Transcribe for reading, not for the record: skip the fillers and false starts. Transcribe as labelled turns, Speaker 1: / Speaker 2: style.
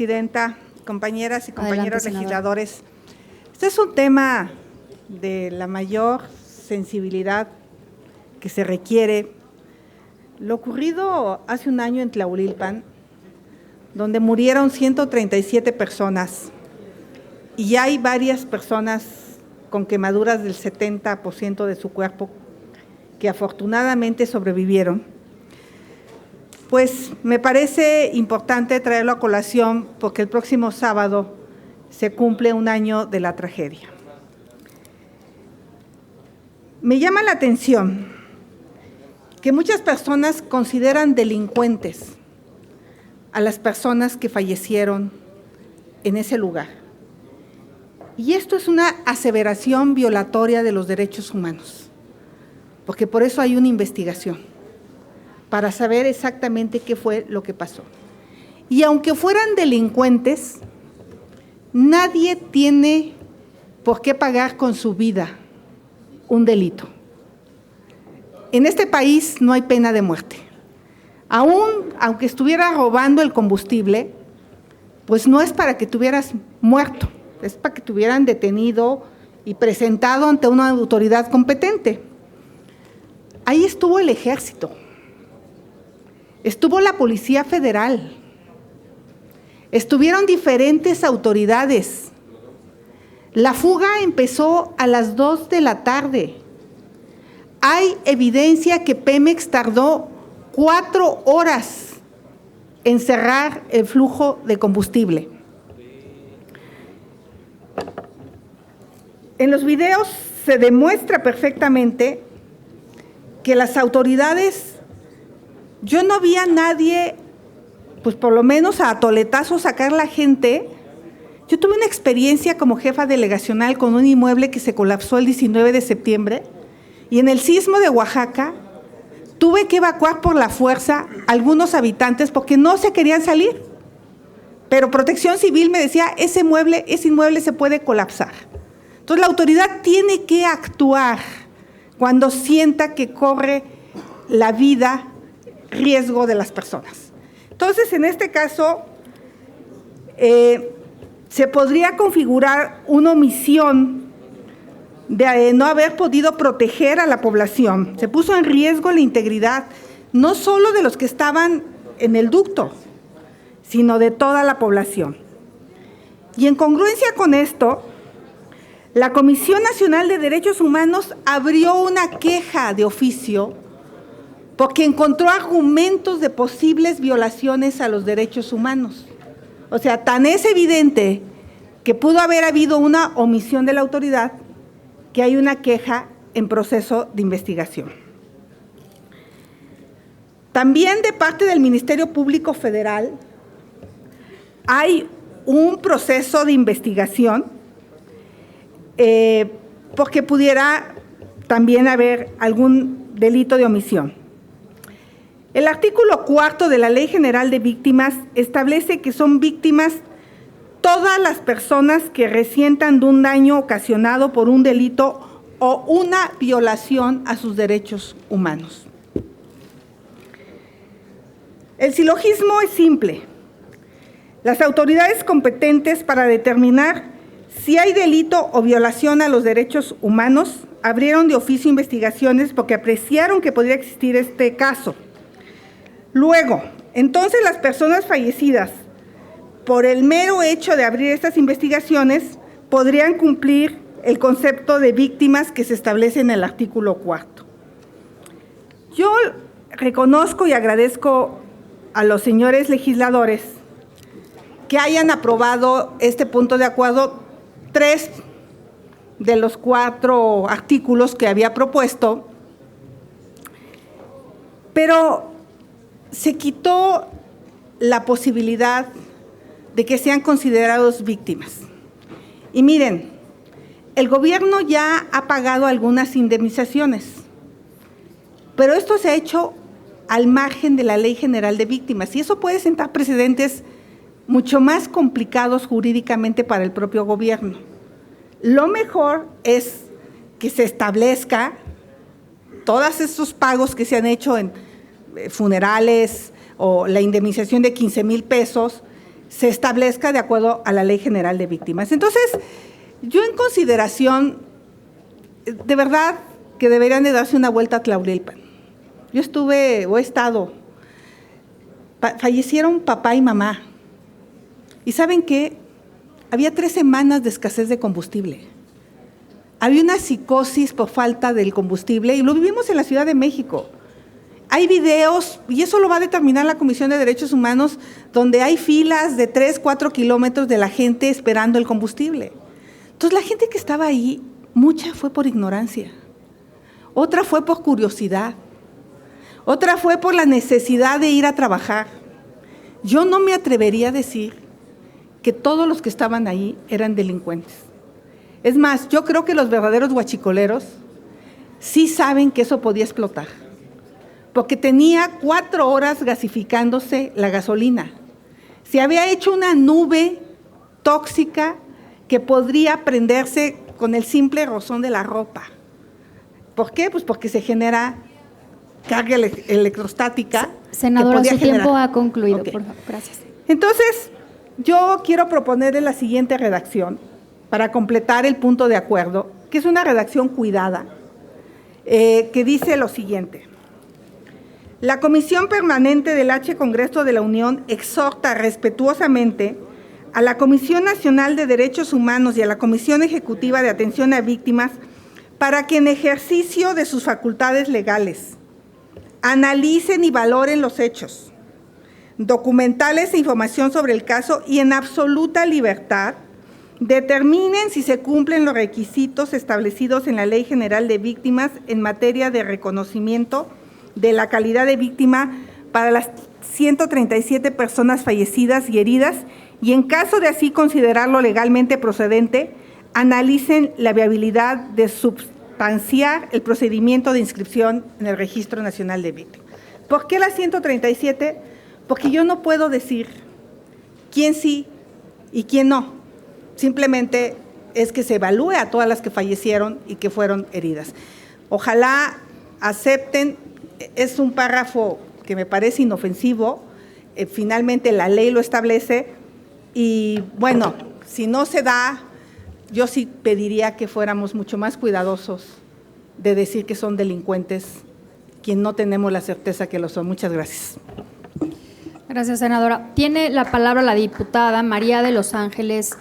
Speaker 1: Presidenta, compañeras y compañeros
Speaker 2: Adelante,
Speaker 1: legisladores, este es un tema de la mayor sensibilidad que se requiere. Lo ocurrido hace un año en Tlahuelilpan, donde murieron 137 personas y hay varias personas con quemaduras del 70% de su cuerpo que afortunadamente sobrevivieron. Pues me parece importante traerlo a colación porque el próximo sábado se cumple un año de la tragedia. Me llama la atención que muchas personas consideran delincuentes a las personas que fallecieron en ese lugar. Y esto es una aseveración violatoria de los derechos humanos, porque por eso hay una investigación, para saber exactamente qué fue lo que pasó. Y aunque fueran delincuentes, nadie tiene por qué pagar con su vida un delito. En este país no hay pena de muerte. Aunque estuviera robando el combustible, pues no es para que tuvieras muerto, es para que te hubieran detenido y presentado ante una autoridad competente. Ahí estuvo el ejército. Estuvo la Policía Federal, estuvieron diferentes autoridades. La fuga empezó a las 2 de la tarde. Hay evidencia que Pemex tardó 4 horas en cerrar el flujo de combustible. En los videos se demuestra perfectamente que las autoridades. Yo no vi a nadie, pues por lo menos a toletazos sacar la gente. Yo tuve una experiencia como jefa delegacional con un inmueble que se colapsó el 19 de septiembre y en el sismo de Oaxaca tuve que evacuar por la fuerza a algunos habitantes porque no se querían salir. Pero Protección Civil me decía, ese inmueble se puede colapsar. Entonces la autoridad tiene que actuar cuando sienta que corre la vida riesgo de las personas. Entonces, en este caso, se podría configurar una omisión de no haber podido proteger a la población. Se puso en riesgo la integridad, no solo de los que estaban en el ducto, sino de toda la población. Y en congruencia con esto, la Comisión Nacional de Derechos Humanos abrió una queja de oficio porque encontró argumentos de posibles violaciones a los derechos humanos. O sea, tan es evidente que pudo haber habido una omisión de la autoridad que hay una queja en proceso de investigación. También de parte del Ministerio Público Federal hay un proceso de investigación porque pudiera también haber algún delito de omisión. El artículo 4 de la Ley General de Víctimas establece que son víctimas todas las personas que resientan de un daño ocasionado por un delito o una violación a sus derechos humanos. El silogismo es simple. Las autoridades competentes para determinar si hay delito o violación a los derechos humanos abrieron de oficio investigaciones porque apreciaron que podría existir este caso. Luego, entonces las personas fallecidas, por el mero hecho de abrir estas investigaciones, podrían cumplir el concepto de víctimas que se establece en el artículo 4. Yo reconozco y agradezco a los señores legisladores que hayan aprobado este punto de acuerdo, 3 de los 4 artículos que había propuesto, pero se quitó la posibilidad de que sean considerados víctimas. Y miren, el gobierno ya ha pagado algunas indemnizaciones, pero esto se ha hecho al margen de la Ley General de Víctimas, y eso puede sentar precedentes mucho más complicados jurídicamente para el propio gobierno. Lo mejor es que se establezca todos estos pagos que se han hecho en funerales o la indemnización de 15,000 pesos, se establezca de acuerdo a la Ley General de Víctimas. Entonces, yo en consideración, de verdad que deberían de darse una vuelta a Tlahuelilpan. Yo he estado, fallecieron papá y mamá. ¿Y saben qué? Había 3 semanas de escasez de combustible. Había una psicosis por falta del combustible y lo vivimos en la Ciudad de México. Hay videos, y eso lo va a determinar la Comisión de Derechos Humanos, donde hay filas de 3, 4 kilómetros de la gente esperando el combustible. Entonces, la gente que estaba ahí, mucha fue por ignorancia, otra fue por curiosidad, otra fue por la necesidad de ir a trabajar. Yo no me atrevería a decir que todos los que estaban ahí eran delincuentes. Es más, yo creo que los verdaderos huachicoleros sí saben que eso podía explotar, porque tenía 4 horas gasificándose la gasolina. Se había hecho una nube tóxica que podría prenderse con el simple rozón de la ropa. ¿Por qué? Pues porque se genera carga electrostática.
Speaker 2: Senadora, su tiempo ha concluido,
Speaker 1: Okay.
Speaker 2: por favor. Gracias.
Speaker 1: Entonces, yo quiero proponerle la siguiente redacción para completar el punto de acuerdo, que es una redacción cuidada, que dice lo siguiente. La Comisión Permanente del H. Congreso de la Unión exhorta respetuosamente a la Comisión Nacional de Derechos Humanos y a la Comisión Ejecutiva de Atención a Víctimas para que en ejercicio de sus facultades legales analicen y valoren los hechos, documentales e información sobre el caso y en absoluta libertad determinen si se cumplen los requisitos establecidos en la Ley General de Víctimas en materia de reconocimiento de la calidad de víctima para las 137 personas fallecidas y heridas y en caso de así considerarlo legalmente procedente, analicen la viabilidad de substanciar el procedimiento de inscripción en el Registro Nacional de Víctimas. ¿Por qué las 137? Porque yo no puedo decir quién sí y quién no. Simplemente es que se evalúe a todas las que fallecieron y que fueron heridas. Ojalá acepten, es un párrafo que me parece inofensivo, finalmente la ley lo establece y bueno, si no se da, yo sí pediría que fuéramos mucho más cuidadosos de decir que son delincuentes quien no tenemos la certeza que lo son. Muchas gracias.
Speaker 2: Gracias, senadora. Tiene la palabra la diputada María de los Ángeles